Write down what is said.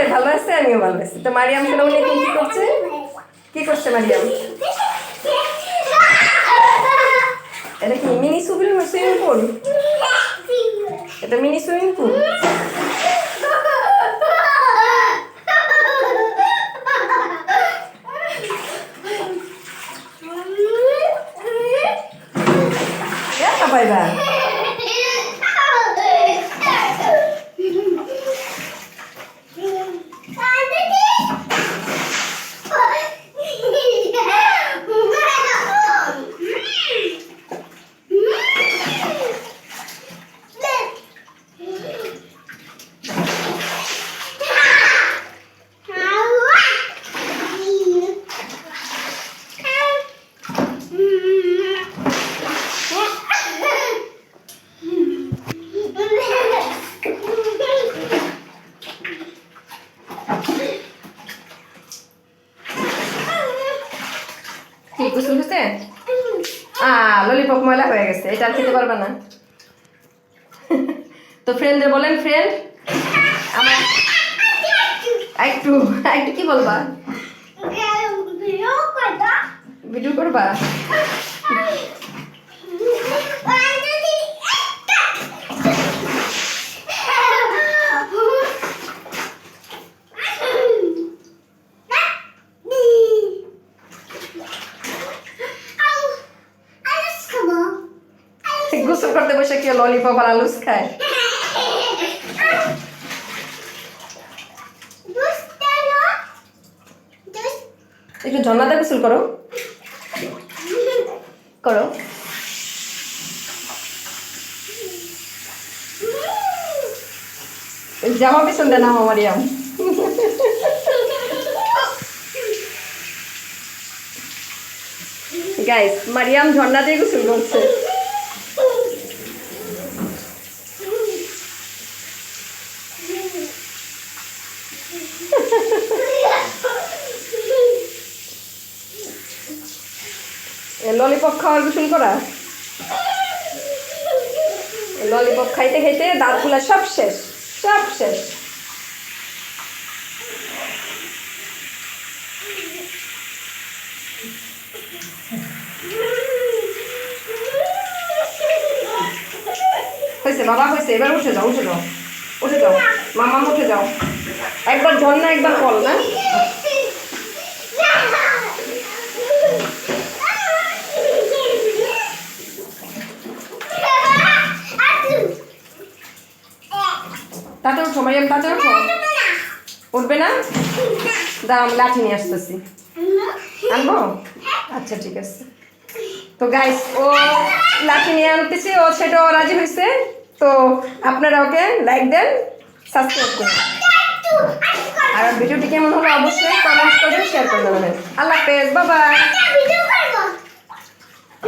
সবাই ভালো আছে, আমিও ভালো আছি। তো মারিয়াম সোনামণি এখন কি করছে? কি করছে মারিয়াম? এটা কি মিনি সুইমিং পুল? এটা মিনি সুইমিং পুল। পাইবা গোসল হয়েছে? ললিপপ ময়লা হয়ে গেছে, এটা আর খেতে পারবে না। তো ফ্রেন্ডদের বলেন, ফ্রেন্ড আমার একটু একটু কি বলবা? ভিডিও করবা? গোসল করতে বসে কেউ ললিপপ আর আলুস খায়? একটু ঝর্ণাতে গোসল করো করো। জামা পিছন দেন আমার মারিয়াম। গাইস, মারিয়াম ঝর্ণা দিয়ে গোসল করছে। ললিপপ খাওয়ার গোসল করা, ললিপপ খাইতে খাইতে দাঁতগুলা সব শেষ, সব শেষ। হয়েছে বাবা, হয়েছে, এবার উঠে যাও, উঠে যাও, উঠে যাও মামা, উঠে যাও। একবার ঝর্ণা একবার কল না? তাতে উঠো মারিয়াম, তাতে উঠো। উঠবে না? দাঁড়াও, আমি লাঠি নিয়ে আসতেছি। আনবো? আচ্ছা ঠিক আছে। তো গাইস, ও লাঠি নিয়ে আনতেছে, ও সেটাও রাজি হয়েছে। তো আপনারা ওকে লাইক দেন, সাবস্ক্রাইব করুন, আর ভিডিওটি কেমন হলো অবশ্যই কমেন্ট করে শেয়ার করে দেবেন। আল্লাহ হাফেজ, বাই বাই।